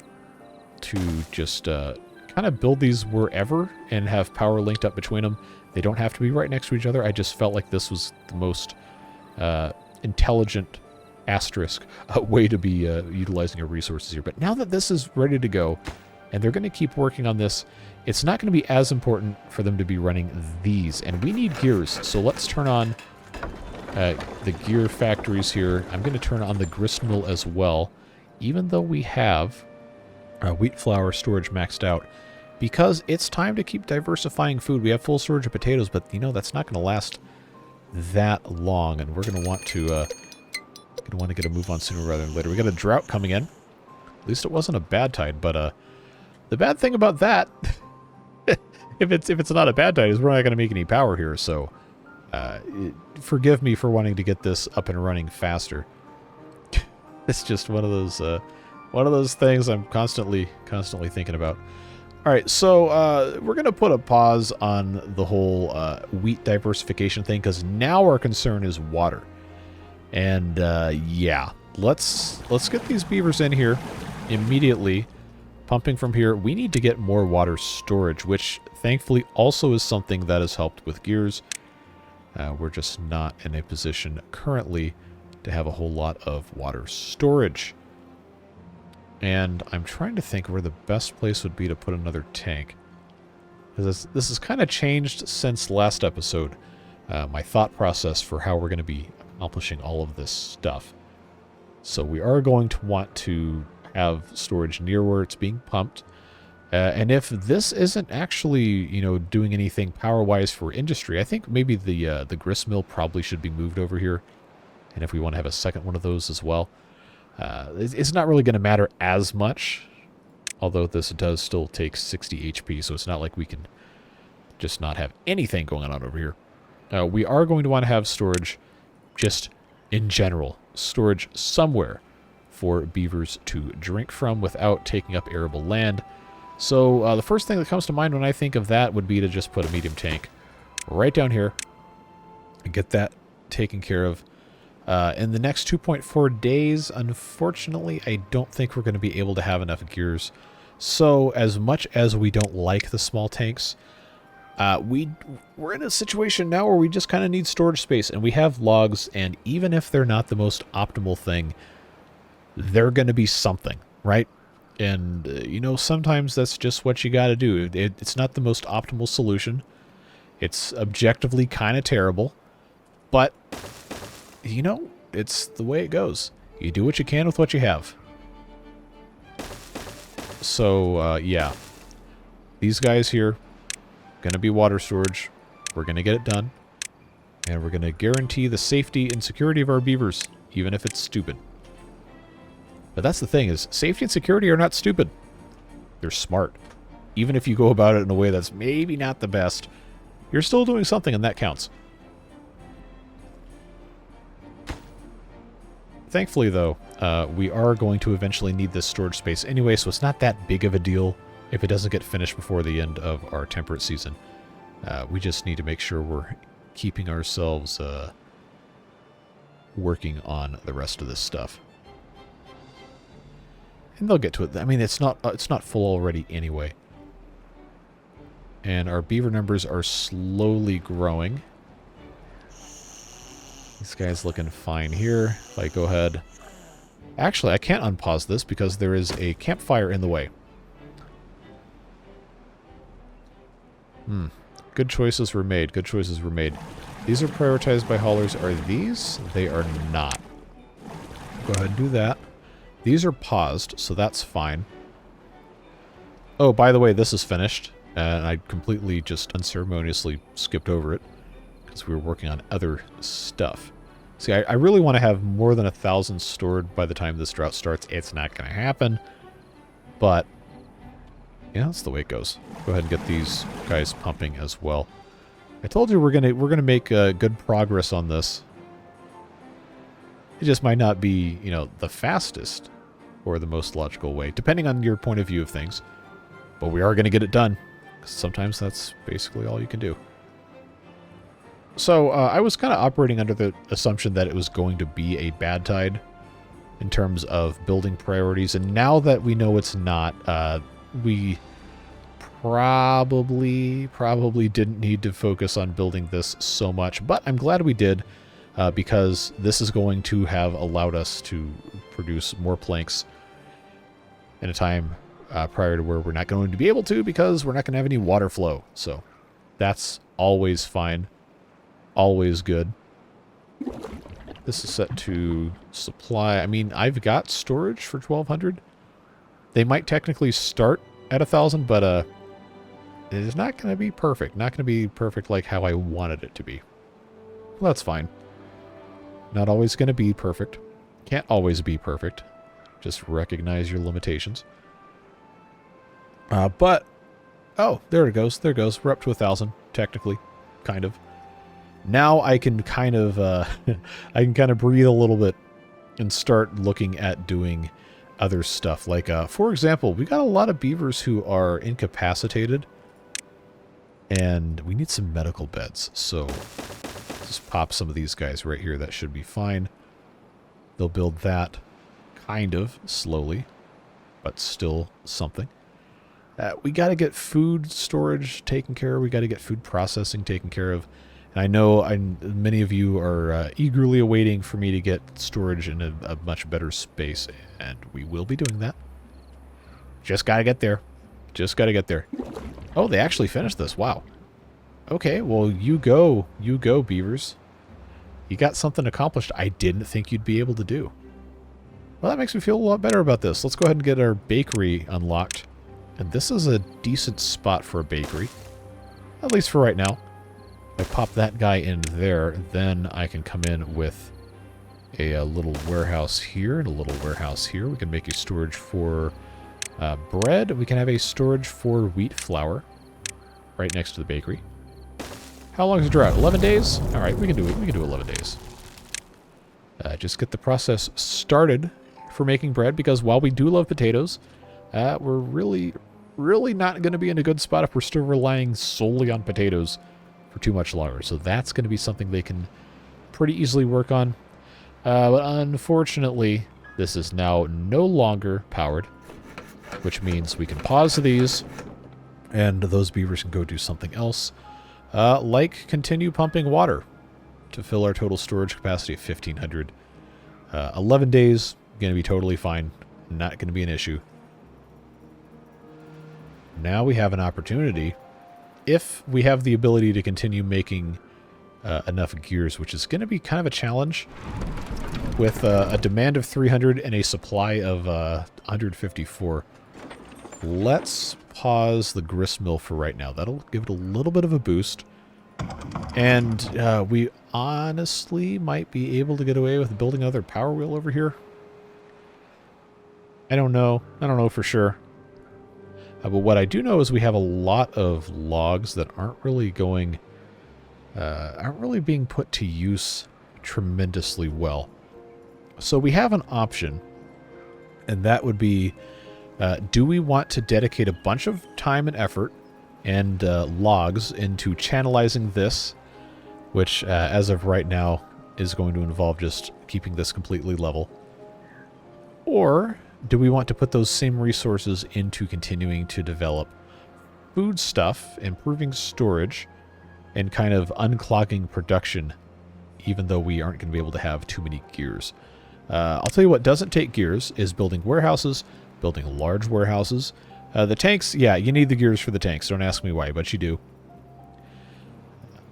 to just kind of build these wherever and have power linked up between them. They don't have to be right next to each other. I just felt like this was the most intelligent asterisk way to be utilizing our resources here. But now that this is ready to go, and they're going to keep working on this, it's not going to be as important for them to be running these. And we need gears, so let's turn on the gear factories here. I'm going to turn on the grist mill as well, even though we have wheat flour storage maxed out, because it's time to keep diversifying food. We have full storage of potatoes, but you know that's not going to last that long, and we're going to want to get a move on sooner rather than later. We got a drought coming in. At least it wasn't a bad tide, but the bad thing about that, if it's not a bad tide, is we're not going to make any power here. So forgive me for wanting to get this up and running faster. It's just one of those things I'm constantly thinking about. All right, so we're going to put a pause on the whole wheat diversification thing, because now our concern is water. And yeah, let's get these beavers in here immediately, pumping from here. We need to get more water storage, which thankfully also is something that has helped with gears. We're just not in a position currently to have a whole lot of water storage. And I'm trying to think where the best place would be to put another tank. Because this has kind of changed since last episode. My thought process for how we're going to be accomplishing all of this stuff. So we are going to want to have storage near where it's being pumped. And if this isn't actually, you know, doing anything power-wise for industry, I think maybe the grist mill probably should be moved over here. And if we want to have a second one of those as well. It's not really going to matter as much, although this does still take 60 HP, so it's not like we can just not have anything going on over here. We are going to want to have storage just in general, storage somewhere for beavers to drink from without taking up arable land. So the first thing that comes to mind when I think of that would be to just put a medium tank right down here and get that taken care of. In the next 2.4 days, unfortunately, I don't think we're going to be able to have enough gears. So as much as we don't like the small tanks, we're in a situation now where we just kind of need storage space, and we have logs, and even if they're not the most optimal thing, they're going to be something, right? And, you know, sometimes that's just what you got to do. It's not the most optimal solution. It's objectively kind of terrible, but... you know, it's the way it goes. You do what you can with what you have. So, yeah. These guys here, gonna be water storage. We're gonna get it done. And we're going to guarantee the safety and security of our beavers, even if it's stupid. But that's the thing, is safety and security are not stupid. They're smart. Even if you go about it in a way that's maybe not the best, you're still doing something, and that counts. Thankfully, though, we are going to eventually need this storage space anyway, so it's not that big of a deal if it doesn't get finished before the end of our temperate season. We just need to make sure we're keeping ourselves working on the rest of this stuff. And they'll get to it. I mean, it's not full already anyway. And our beaver numbers are slowly growing. This guy's looking fine here. If I go ahead... Actually, I can't unpause this because there is a campfire in the way. Good choices were made. Good choices were made. These are prioritized by haulers. Are these? They are not. Go ahead and do that. These are paused, so that's fine. Oh, by the way, this is finished. And I completely just unceremoniously skipped over it because we were working on other stuff. See, I really want to have more than 1,000 stored by the time this drought starts. It's not going to happen. But, yeah, that's the way it goes. Go ahead and get these guys pumping as well. I told you we're gonna make good progress on this. It just might not be, you know, the fastest or the most logical way, depending on your point of view of things. But we are going to get it done. Sometimes that's basically all you can do. So, I was kind of operating under the assumption that it was going to be a bad tide in terms of building priorities, and now that we know it's not, we probably didn't need to focus on building this so much, but I'm glad we did, because this is going to have allowed us to produce more planks in a time prior to where we're not going to be able to, because we're not going to have any water flow. So that's always fine. Always good. This is set to supply. I mean, I've got storage for 1,200. They might technically start at 1,000, but it is not going to be perfect. Not going to be perfect like how I wanted it to be. Well, that's fine. Not always going to be perfect. Can't always be perfect. Just recognize your limitations. But, oh, there it goes. There it goes. We're up to 1,000, technically. Kind of. Now I can kind of, I can kind of breathe a little bit and start looking at doing other stuff. Like, for example, we got a lot of beavers who are incapacitated, and we need some medical beds. So just pop some of these guys right here. That should be fine. They'll build that kind of slowly, but still something. We got to get food storage taken care of. We got to get food processing taken care of. And I know many of you are eagerly awaiting for me to get storage in a much better space, and we will be doing that. Just got to get there. Just got to get there. Oh, they actually finished this. Wow. Okay, well, you go, beavers. You got something accomplished I didn't think you'd be able to do. Well, that makes me feel a lot better about this. Let's go ahead and get our bakery unlocked. And this is a decent spot for a bakery. At least for right now. If I pop that guy in there, then I can come in with a little warehouse here and a little warehouse here. We can make a storage for bread. We can have a storage for wheat flour right next to the bakery. How long is the drought? 11 days? All right, we can do it. We can do 11 days. Just get the process started for making bread, because while we do love potatoes, we're really not going to be in a good spot if we're still relying solely on potatoes for too much longer. So that's going to be something they can pretty easily work on. But unfortunately, this is now no longer powered, which means we can pause these, and those beavers can go do something else, like continue pumping water to fill our total storage capacity of 1,500. 11 days, going to be totally fine. Not going to be an issue. Now we have an opportunity, if we have the ability to continue making enough gears, which is going to be kind of a challenge, with a demand of 300 and a supply of 154. Let's pause the grist mill for right now. That'll give it a little bit of a boost. And we honestly might be able to get away with building another power wheel over here. I don't know. I don't know for sure. But what I do know is we have a lot of logs that aren't really going, aren't really being put to use tremendously well. So we have an option, and that would be, do we want to dedicate a bunch of time and effort and logs into channelizing this, which as of right now is going to involve just keeping this completely level, or do we want to put those same resources into continuing to develop food stuff, improving storage, and kind of unclogging production, even though we aren't going to be able to have too many gears? I'll tell you what doesn't take gears is building warehouses, building large warehouses. The tanks, yeah, you need the gears for the tanks. Don't ask me why, but you do.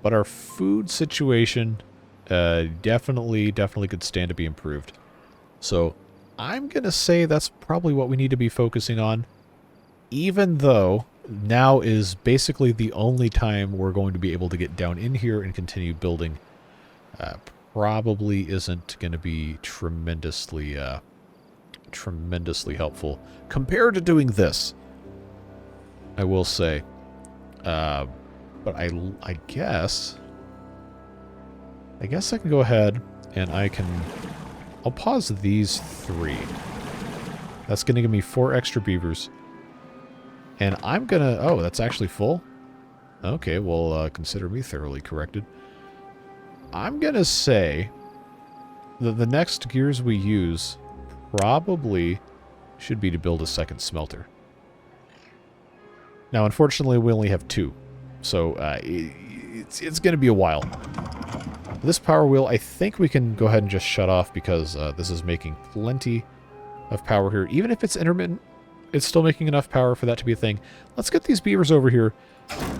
But our food situation definitely could stand to be improved. So I'm going to say that's probably what we need to be focusing on, even though now is basically the only time we're going to be able to get down in here and continue building. Probably isn't going to be tremendously helpful compared to doing this, I will say. But I guess I can go ahead and I'll pause these 3. That's going to give me 4 extra beavers. And I'm going to... Oh, that's actually full? Okay, well, consider me thoroughly corrected. I'm going to say that the next gears we use probably should be to build a second smelter. Now, unfortunately, we only have 2. So, it's going to be a while. This power wheel, I think we can go ahead and just shut off because this is making plenty of power here. Even if it's intermittent, it's still making enough power for that to be a thing. Let's get these beavers over here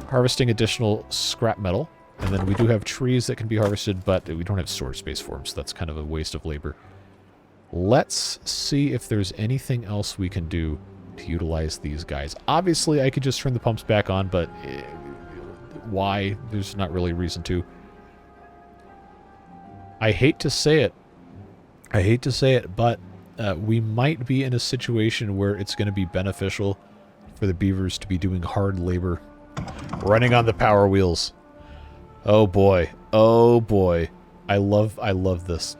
harvesting additional scrap metal. And then we do have trees that can be harvested, but we don't have storage space for them, so that's kind of a waste of labor. Let's see if there's anything else we can do to utilize these guys. Obviously, I could just turn the pumps back on, but why? There's not really a reason to. I hate to say it, but we might be in a situation where it's going to be beneficial for the beavers to be doing hard labor, running on the power wheels. Oh boy. Oh boy. I love this.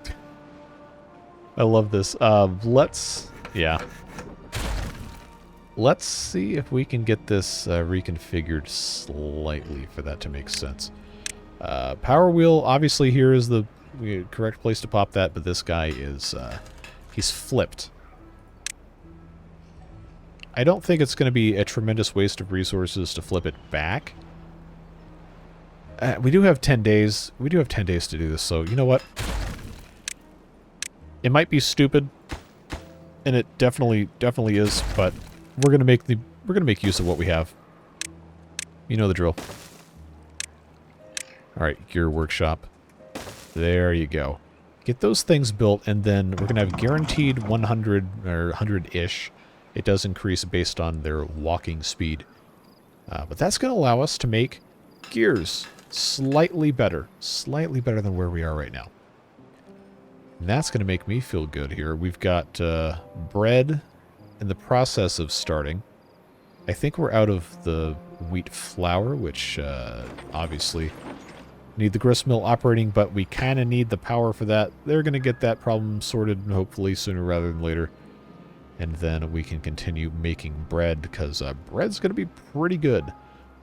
I love this. Let's see if we can get this reconfigured slightly for that to make sense. Power wheel, obviously here is the correct place to pop that, but this guy is, he's flipped. I don't think it's going to be a tremendous waste of resources to flip it back. We do have 10 days. We do have 10 days to do this, so you know what? It might be stupid, and it definitely is, but we're gonna make use of what we have. You know the drill. All right, gear workshop. There you go. Get those things built, and then we're gonna have guaranteed 100 or 100-ish. It does increase based on their walking speed, but that's gonna allow us to make gears slightly better than where we are right now. And that's going to make me feel good here. We've got bread in the process of starting. I think we're out of the wheat flour, which obviously need the grist mill operating, but we kind of need the power for that. They're going to get that problem sorted, hopefully sooner rather than later. And then we can continue making bread, because bread's going to be pretty good.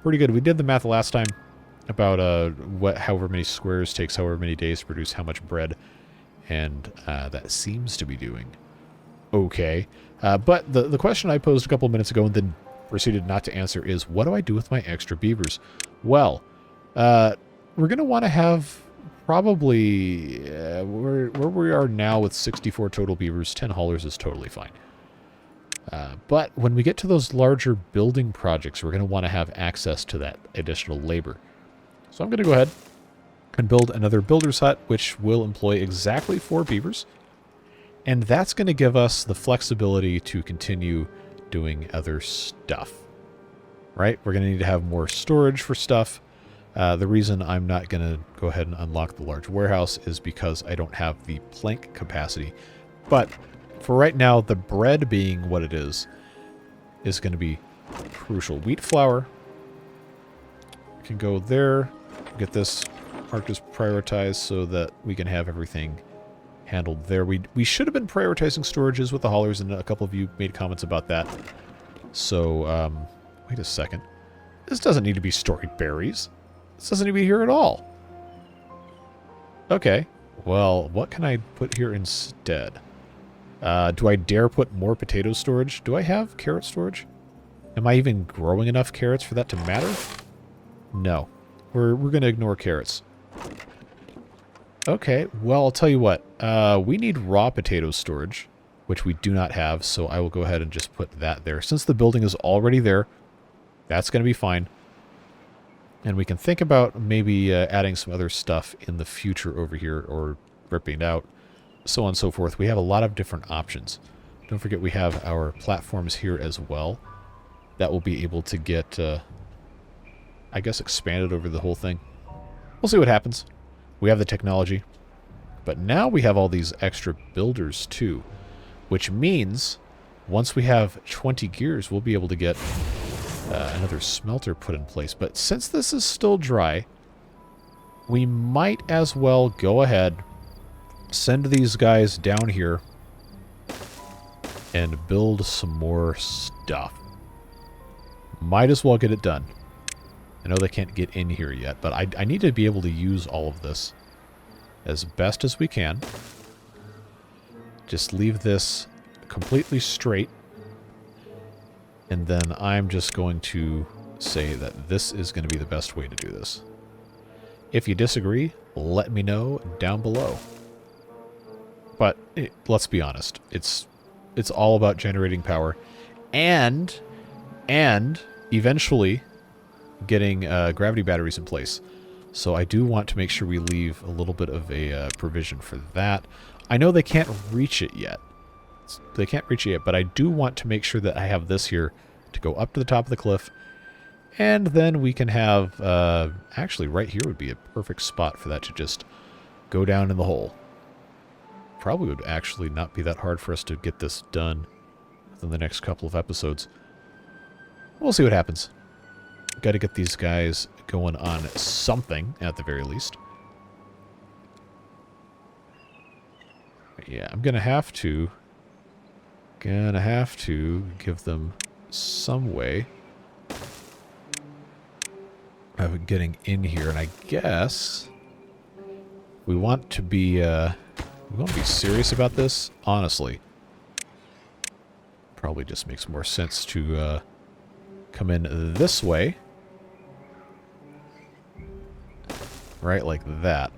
Pretty good. We did the math last time about however many squares takes however many days to produce how much bread, and that seems to be doing okay. But the question I posed a couple minutes ago and then proceeded not to answer is, what do I do with my extra beavers? Well, we're going to want to have probably where we are now with 64 total beavers, 10 haulers is totally fine. But when we get to those larger building projects, we're going to want to have access to that additional labor. So I'm going to go ahead and build another builder's hut, which will employ exactly 4 beavers. And that's going to give us the flexibility to continue doing other stuff. Right? We're going to need to have more storage for stuff. The reason I'm not going to go ahead and unlock the large warehouse is because I don't have the plank capacity. But for right now, the bread being what it is going to be crucial. Wheat flour can go there. Get this marked as prioritized so that we can have everything handled there. We should have been prioritizing storages with the haulers, and a couple of you made comments about that. So, wait a second. This doesn't need to be storing berries. This doesn't need to be here at all. Okay. Well, what can I put here instead? Do I dare put more potato storage? Do I have carrot storage? Am I even growing enough carrots for that to matter? No. We're going to ignore carrots. Okay, well, I'll tell you what. We need raw potato storage, which we do not have, so I will go ahead and just put that there. Since the building is already there, that's going to be fine. And we can think about maybe adding some other stuff in the future over here, or ripping it out, so on and so forth. We have a lot of different options. Don't forget we have our platforms here as well. That will be able to get, I guess, expanded over the whole thing. We'll see what happens. We have the technology. But now we have all these extra builders too, which means once we have 20 gears, we'll be able to get another smelter put in place. But since this is still dry, we might as well go ahead, send these guys down here, and build some more stuff. Might as well get it done. I know they can't get in here yet, but I need to be able to use all of this as best as we can. Just leave this completely straight. And then I'm just going to say that this is going to be the best way to do this. If you disagree, let me know down below. But let's be honest, it's all about generating power and eventually getting gravity batteries in place. So I do want to make sure we leave a little bit of a provision for that. I know they can't reach it yet. They can't reach it yet, but I do want to make sure that I have this here to go up to the top of the cliff. And then we can have, actually right here would be a perfect spot for that to just go down in the hole. Probably would actually not be that hard for us to get this done within the next couple of episodes. We'll see what happens. Got to get these guys going on something, at the very least. Yeah, I'm going to have to give them some way of getting in here. And I guess we want to be serious about this, honestly. Probably just makes more sense to come in this way. Right, like that.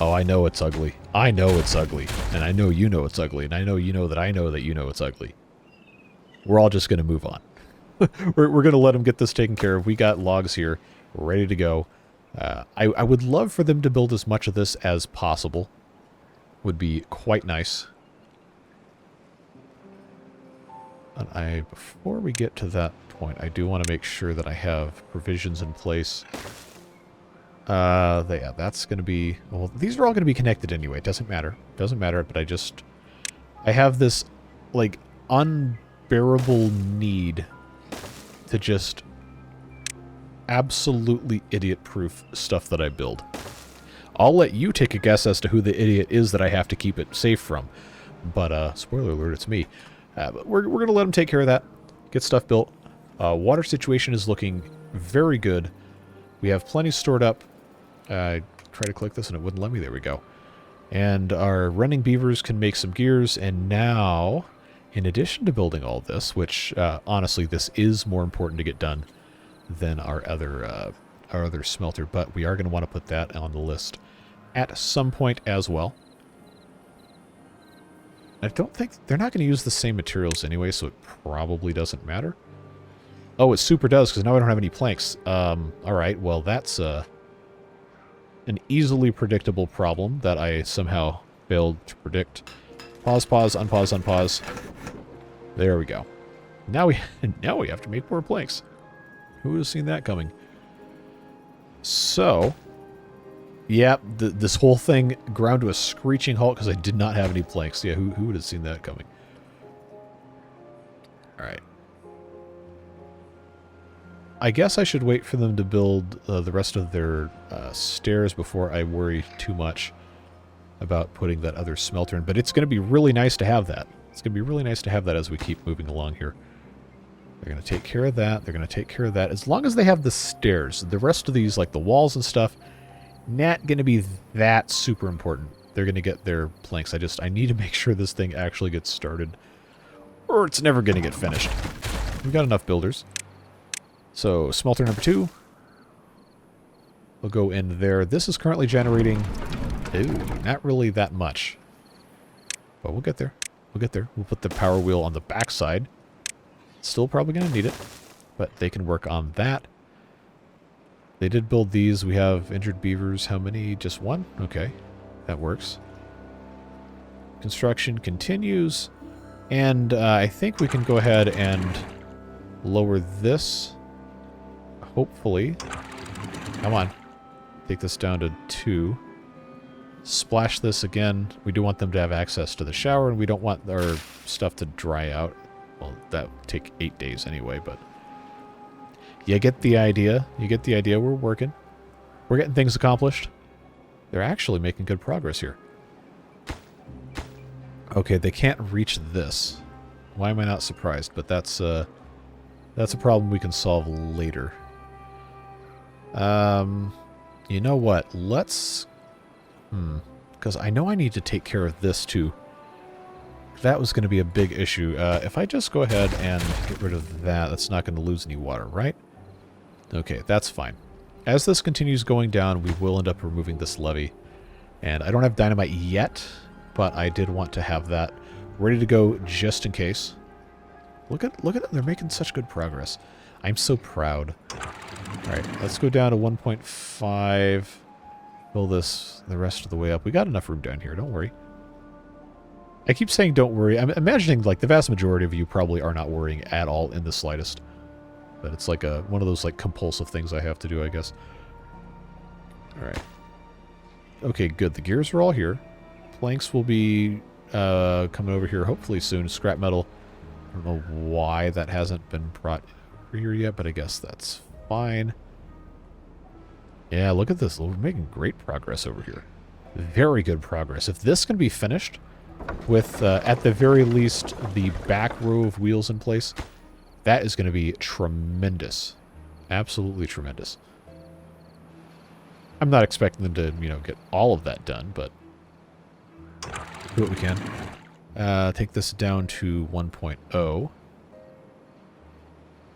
Oh, I know it's ugly. I know it's ugly. And I know you know it's ugly. And I know you know that you know it's ugly. We're all just going to move on. we're going to let them get this taken care of. We got logs here ready to go. I would love for them to build as much of this as possible. Would be quite nice. And before we get to that point, I do want to make sure that I have provisions in place. Yeah, that's going to be... Well, these are all going to be connected anyway. It doesn't matter. It doesn't matter, but I have this, like, unbearable need to just absolutely idiot-proof stuff that I build. I'll let you take a guess as to who the idiot is that I have to keep it safe from. But, spoiler alert, it's me. But we're going to let them take care of that. Get stuff built. Water situation is looking very good. We have plenty stored up. I tried to click this and it wouldn't let me. There we go. And our running beavers can make some gears. And now, in addition to building all this, which honestly this is more important to get done than our other smelter, but we are going to want to put that on the list at some point as well. I don't think... They're not going to use the same materials anyway, so it probably doesn't matter. Oh, it super does, because now I don't have any planks. Alright, well, that's an easily predictable problem that I somehow failed to predict. Pause, pause, unpause, unpause. There we go. Now we have to make more planks. Who would have seen that coming? So, yeah, this whole thing ground to a screeching halt because I did not have any planks. Yeah, who would have seen that coming? Alright. I guess I should wait for them to build the rest of their stairs before I worry too much about putting that other smelter in. But it's going to be really nice to have that. It's going to be really nice to have that as we keep moving along here. They're going to take care of that. They're going to take care of that. As long as they have the stairs. The rest of these, like the walls and stuff, not going to be that super important. They're going to get their planks. I need to make sure this thing actually gets started, or it's never going to get finished. We've got enough builders. So, smelter number 2. We'll go in there. This is currently generating... Ooh, not really that much. But we'll get there. We'll get there. We'll put the power wheel on the backside. Still probably going to need it, but they can work on that. They did build these. We have injured beavers. How many? Just one? Okay, that works. Construction continues, and I think we can go ahead and lower this. Hopefully. Come on. Take this down to 2. Splash this again. We do want them to have access to the shower, and we don't want our stuff to dry out. Well, that would take 8 days anyway, but... You get the idea. You get the idea. We're working. We're getting things accomplished. They're actually making good progress here. Okay, they can't reach this. Why am I not surprised? But that's a problem we can solve later. You know what? Let's... Because I know I need to take care of this too. That was going to be a big issue. If I just go ahead and get rid of that, that's not going to lose any water, right? Okay, that's fine. As this continues going down, we will end up removing this levee. And I don't have dynamite yet, but I did want to have that ready to go just in case. Look at them. They're making such good progress. I'm so proud. Alright, let's go down to 1.5. Fill this the rest of the way up. We got enough room down here, don't worry. I keep saying don't worry. I'm imagining like the vast majority of you probably are not worrying at all in the slightest. But it's like one of those like compulsive things I have to do, I guess. Alright. Okay, good. The gears are all here. Planks will be coming over here hopefully soon. Scrap metal. I don't know why that hasn't been brought over here yet, but I guess that's fine. Yeah, look at this. We're making great progress over here. Very good progress. If this can be finished with, at the very least, the back row of wheels in place, that is going to be tremendous. Absolutely tremendous. I'm not expecting them to, you know, get all of that done, but do what we can. Take this down to 1.0.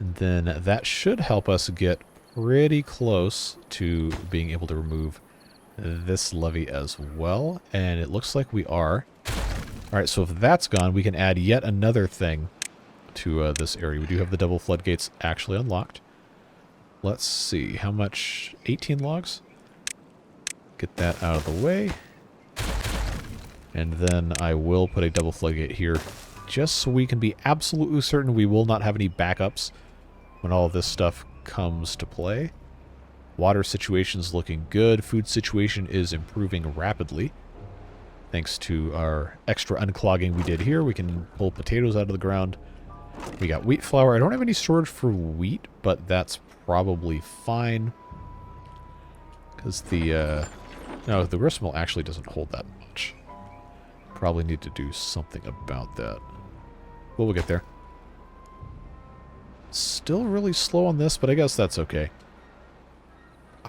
And then that should help us get pretty close to being able to remove this levee as well. And it looks like we are. Alright, so if that's gone, we can add yet another thing to this area. We do have the double floodgates actually unlocked. Let's see, how much? 18 logs? Get that out of the way. And then I will put a double floodgate here, just so we can be absolutely certain we will not have any backups when all of this stuff comes to play. Water situation's looking good. Food situation is improving rapidly. Thanks to our extra unclogging we did here, we can pull potatoes out of the ground. We got wheat flour. I don't have any storage for wheat, but that's probably fine. Because the, no, the grist mill actually doesn't hold that much. Probably need to do something about that. Well, we'll get there. Still really slow on this, but I guess that's okay.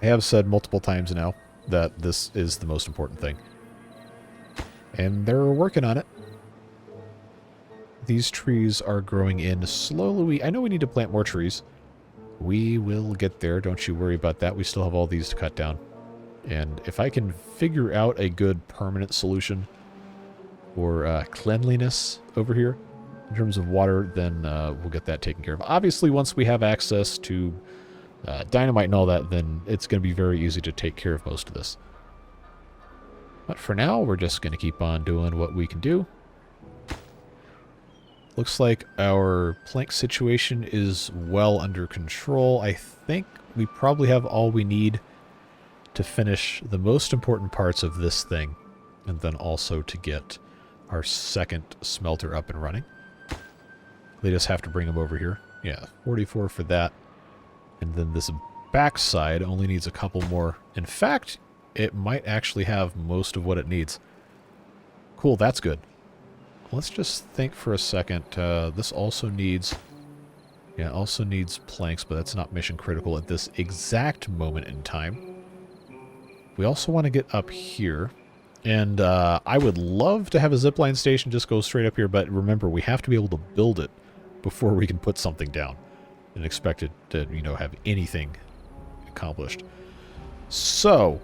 I have said multiple times now that this is the most important thing. And they're working on it. These trees are growing in slowly. I know we need to plant more trees. We will get there. Don't you worry about that. We still have all these to cut down. And if I can figure out a good permanent solution for cleanliness over here in terms of water, then we'll get that taken care of. Obviously, once we have access to dynamite and all that, then it's going to be very easy to take care of most of this. But for now, we're just going to keep on doing what we can do. Looks like our plank situation is well under control. I think we probably have all we need to finish the most important parts of this thing, and then also to get our second smelter up and running. They just have to bring them over here. Yeah, 44 for that. And then this backside only needs a couple more. In fact, it might actually have most of what it needs. Cool, that's good. Let's just think for a second. This also needs... Yeah, also needs planks, but that's not mission critical at this exact moment in time. We also want to get up here. And I would love to have a zipline station just go straight up here, but remember, we have to be able to build it before we can put something down and expect it to, you know, have anything accomplished. So,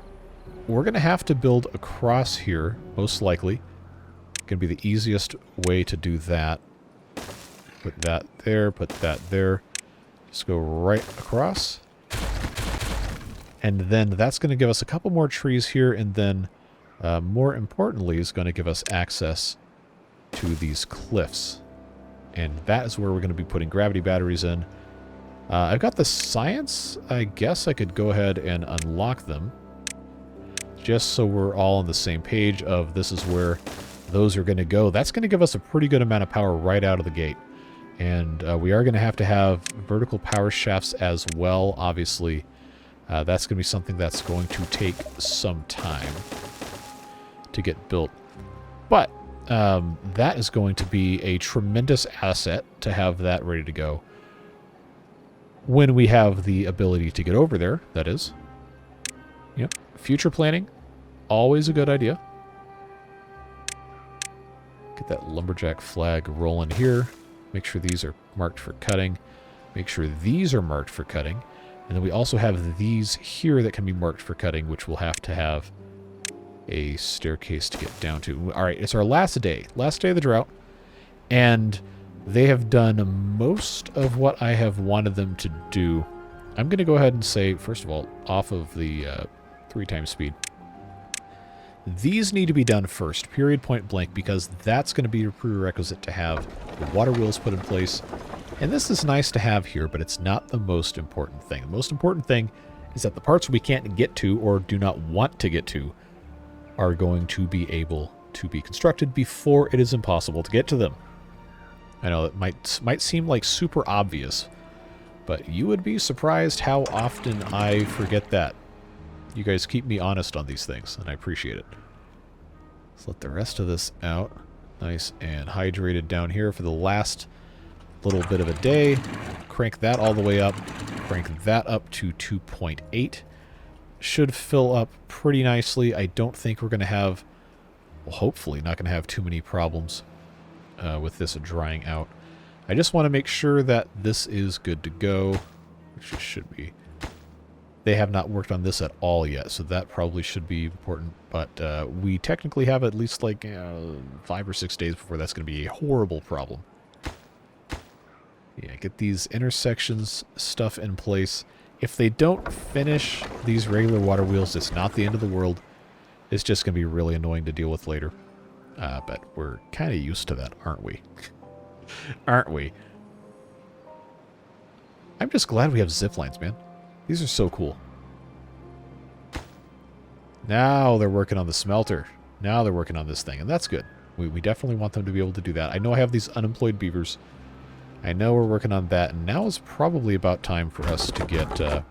we're going to have to build across here, most likely. Going to be the easiest way to do that. Put that there, put that there. Just go right across. And then that's going to give us a couple more trees here, and then more importantly is going to give us access to these cliffs. And that is where we're going to be putting gravity batteries in. I've got the science. I guess I could go ahead and unlock them. Just so we're all on the same page of this is where those are going to go. That's going to give us a pretty good amount of power right out of the gate. And we are going to have vertical power shafts as well, obviously. That's going to be something that's going to take some time to get built. But that is going to be a tremendous asset to have that ready to go. When we have the ability to get over there, that is. Yep. Future planning, always a good idea. Get that lumberjack flag rolling here. Make sure these are marked for cutting. Make sure these are marked for cutting. And then we also have these here that can be marked for cutting, which we'll have to have a staircase to get down to. All right, it's our last day of the drought. And they have done most of what I have wanted them to do. I'm going to go ahead and say, first of all, off of the 3x speed. These need to be done first, period, point blank, because that's going to be a prerequisite to have the water wheels put in place. And this is nice to have here, but it's not the most important thing. The most important thing is that the parts we can't get to or do not want to get to are going to be able to be constructed before it is impossible to get to them. I know it might seem like super obvious, but you would be surprised how often I forget that. You guys keep me honest on these things, and I appreciate it. Let's let the rest of this out. Nice and hydrated down here for the last little bit of a day. Crank that all the way up. Crank that up to 2.8. Should fill up pretty nicely. I don't think we're going to have, well, hopefully not going to have too many problems with this drying out. I just want to make sure that this is good to go, which it should be. They have not worked on this at all yet, so that probably should be important. But we technically have at least like 5 or 6 days before that's going to be a horrible problem. Yeah, get these intersections stuff in place. If they don't finish these regular water wheels, it's not the end of the world. It's just going to be really annoying to deal with later. But we're kind of used to that, aren't we? Aren't we? I'm just glad we have zip lines, man. These are so cool. Now they're working on the smelter. Now they're working on this thing, and that's good. We definitely want them to be able to do that. I know I have these unemployed beavers. I know we're working on that, and now is probably about time for us to get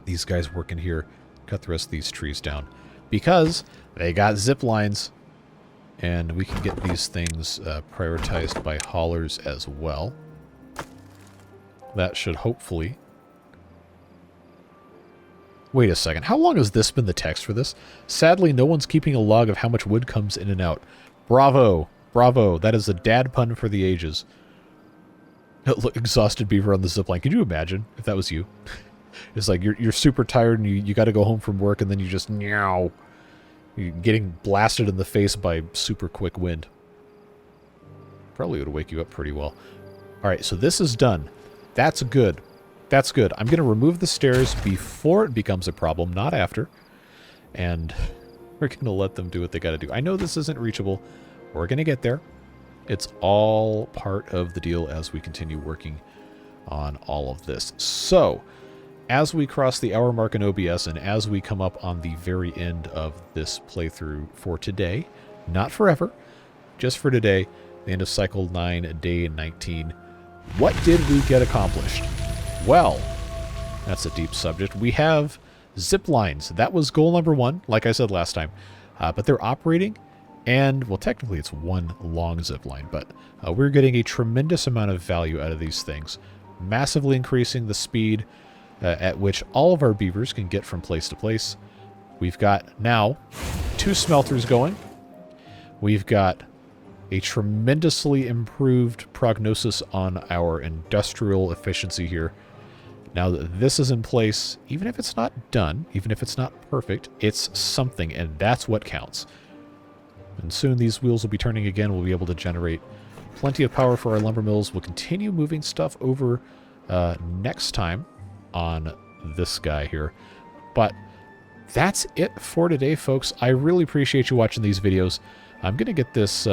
these guys working here, cut the rest of these trees down, because they got zip lines, and we can get these things prioritized by haulers as well. That should hopefully... Wait a second. How long has this been the text for this? Sadly, no one's keeping a log of how much wood comes in and out. Bravo. Bravo. That is a dad pun for the ages. Look, exhausted beaver on the zipline. Could you imagine if that was you? It's like you're super tired and you got to go home from work, and then you just meow. You're getting blasted in the face by super quick wind. Probably would wake you up pretty well. All right, so this is done. That's good. That's good. I'm going to remove the stairs before it becomes a problem, not after. And we're going to let them do what they got to do. I know this isn't reachable. We're going to get there. It's all part of the deal as we continue working on all of this. So, as we cross the hour mark in OBS and as we come up on the very end of this playthrough for today, not forever, just for today, the end of cycle 9, day 19, what did we get accomplished? Well, that's a deep subject. We have zip lines. That was goal number 1, like I said last time. But they're operating, and, well, technically it's one long zip line, but we're getting a tremendous amount of value out of these things, massively increasing the speed at which all of our beavers can get from place to place. We've got now 2 smelters going. We've got a tremendously improved prognosis on our industrial efficiency here. Now that this is in place, even if it's not done, even if it's not perfect, it's something, and that's what counts. And soon these wheels will be turning again. We'll be able to generate plenty of power for our lumber mills. We'll continue moving stuff over next time on this guy here. But that's it for today, folks. I really appreciate you watching these videos. I'm going to get this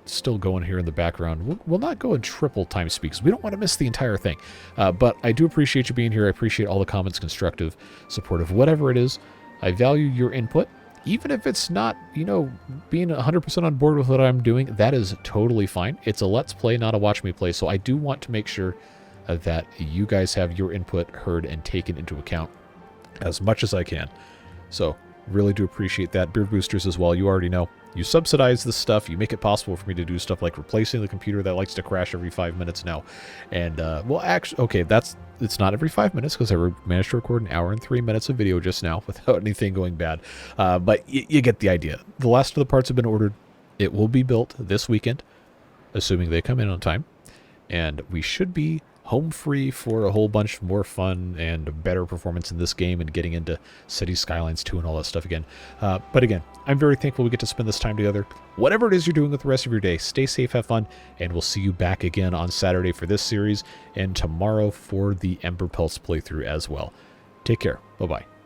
still going here in the background. We'll not go in triple time speed because we don't want to miss the entire thing. But I do appreciate you being here. I appreciate all the comments, constructive, supportive, whatever it is. I value your input. Even if it's not, you know, being 100% on board with what I'm doing, that is totally fine. It's a let's play, not a watch me play. So I do want to make sure that you guys have your input heard and taken into account as much as I can. So really do appreciate that. Beard boosters as well. You already know. You subsidize this stuff. You make it possible for me to do stuff like replacing the computer that likes to crash every 5 minutes now. And, well, actually, okay, it's not every 5 minutes because I managed to record 1 hour and 3 minutes of video just now without anything going bad. But you get the idea. The last of the parts have been ordered. It will be built this weekend, assuming they come in on time. And we should be home free for a whole bunch more fun and better performance in this game and getting into City Skylines 2 and all that stuff again. But again, I'm very thankful we get to spend this time together. Whatever it is you're doing with the rest of your day, stay safe, have fun, and we'll see you back again on Saturday for this series and tomorrow for the Ember Pulse playthrough as well. Take care. Bye-bye.